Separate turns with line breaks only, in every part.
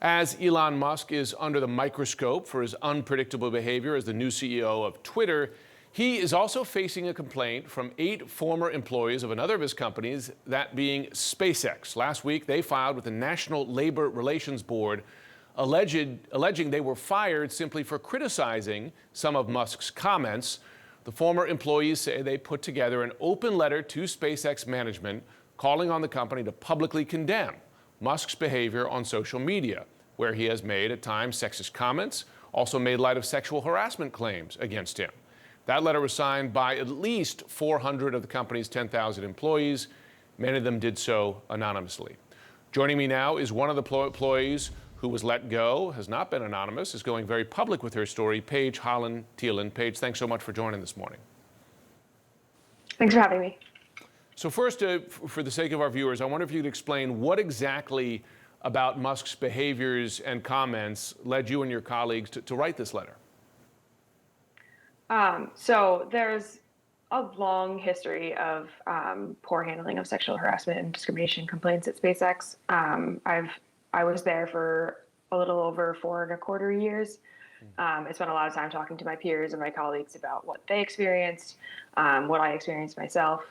As Elon Musk is under the microscope for his unpredictable behavior as the new CEO of Twitter, he is also facing a complaint from 8 former employees of another of his companies, that being SpaceX. Last week, they filed with the National Labor Relations Board, alleging they were fired simply for criticizing some of Musk's comments. The former employees say they put together an open letter to SpaceX management calling on the company to publicly condemn Musk's behavior on social media, where he has made at times sexist comments, also made light of sexual harassment claims against him. That letter was signed by at least 400 of the company's 10,000 employees. Many of them did so anonymously. Joining me now is one of the employees who was let go, has not been anonymous, is going very public with her story, Paige Holland Thielen. Paige, thanks so much for joining this morning.
Thanks for having me.
So first, for the sake of our viewers, I wonder if you could explain what exactly about Musk's behaviors and comments led you and your colleagues to write this letter.
So there's a long history of poor handling of sexual harassment and discrimination complaints at SpaceX. I was there for a little over 4.25 years. I spent a lot of time talking to my peers and my colleagues about what they experienced, what I experienced myself.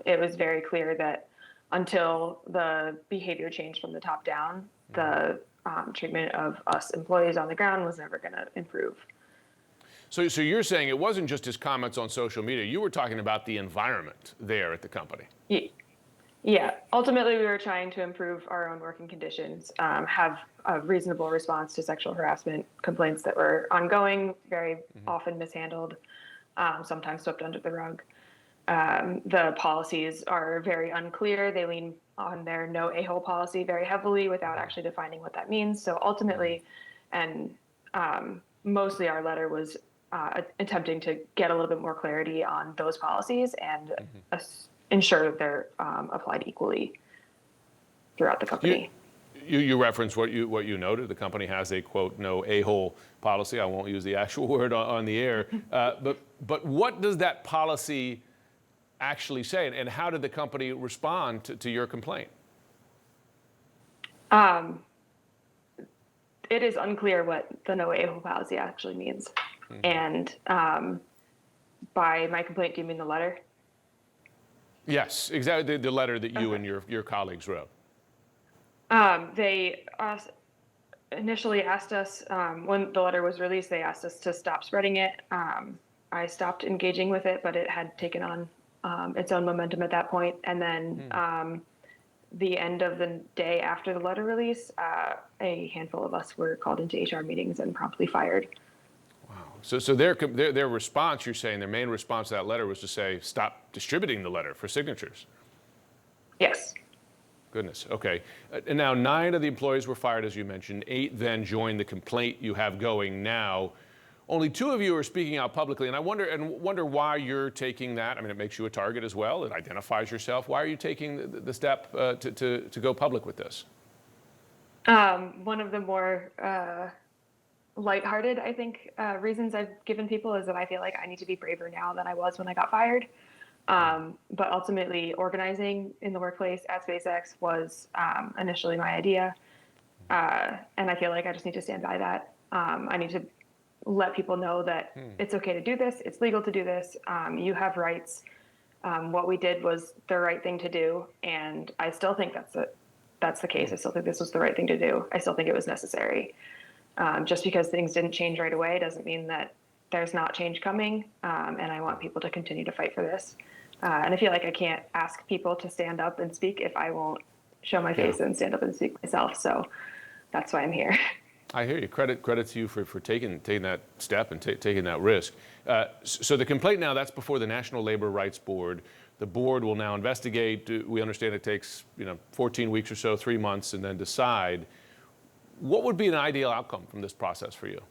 It was very clear that until the behavior changed from the top down, the treatment of us employees on the ground was never going to improve.
So you're saying it wasn't just his comments on social media. You were talking about the environment there at the company.
Yeah. Ultimately, we were trying to improve our own working conditions, have a reasonable response to sexual harassment complaints that were ongoing, very often mishandled, sometimes swept under the rug. The policies are very unclear. They lean on their no a-hole policy very heavily without actually defining what that means. So ultimately, and mostly our letter was attempting to get a little bit more clarity on those policies and ensure that they're applied equally throughout the company.
You referenced what you noted. The company has a, quote, no a-hole policy. I won't use the actual word on the air. But what does that policy actually say, and how did the company respond to your complaint?
It is unclear what the no a-hole policy actually means. And by my complaint, do you mean the letter?
Yes, exactly. The letter that you and your colleagues wrote.
They initially asked us, when the letter was released, they asked us to stop spreading it. I stopped engaging with it, but it had taken on its own momentum at that point. And then the end of the day after the letter release, a handful of us were called into HR meetings and promptly fired.
Wow. So their response, you're saying, their main response to that letter was to say, stop distributing the letter for signatures.
Yes.
Goodness. Okay. And now 9 of the employees were fired, as you mentioned. 8 then joined the complaint you have going now. Only 2 of you are speaking out publicly, and I wonder why you're taking that. I mean, it makes you a target as well. It identifies yourself. Why are you taking the step to go public with this?
One of the more lighthearted, I think, reasons I've given people is that I feel like I need to be braver now than I was when I got fired. But ultimately, organizing in the workplace at SpaceX was initially my idea. And I feel like I just need to stand by that. I need to let people know that it's okay to do this. It's legal to do this. You have rights. What we did was the right thing to do. And I still think that's the case. I still think this was the right thing to do. I still think it was necessary. Just because things didn't change right away doesn't mean that there's not change coming. And I want people to continue to fight for this. And I feel like I can't ask people to stand up and speak if I won't show my face and stand up and speak myself. So that's why I'm here.
I hear you. Credit to you for taking that step and taking that risk. So the complaint now, that's before the National Labor Rights Board. The board will now investigate. We understand it takes 14 weeks or so, 3 months, and then decide. What would be an ideal outcome from this process for you?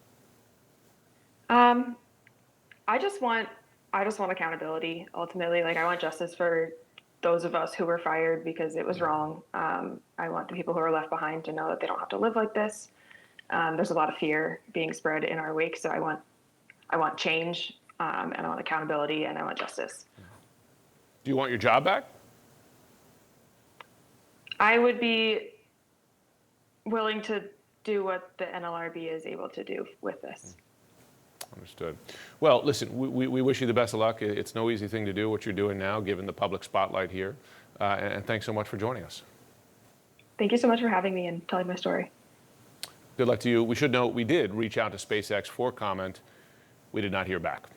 I just want accountability. Ultimately, I want justice for those of us who were fired because it was wrong. I want the people who are left behind to know that they don't have to live like this. There's a lot of fear being spread in our wake, so I want change, and I want accountability, and I want justice.
Do you want your job back?
I would be willing to do what the NLRB is able to do with this.
Understood. Well, listen, we wish you the best of luck. It's no easy thing to do what you're doing now, given the public spotlight here. And thanks so much for joining us.
Thank you so much for having me and telling my story.
Good luck to you. We should note we did reach out to SpaceX for comment. We did not hear back.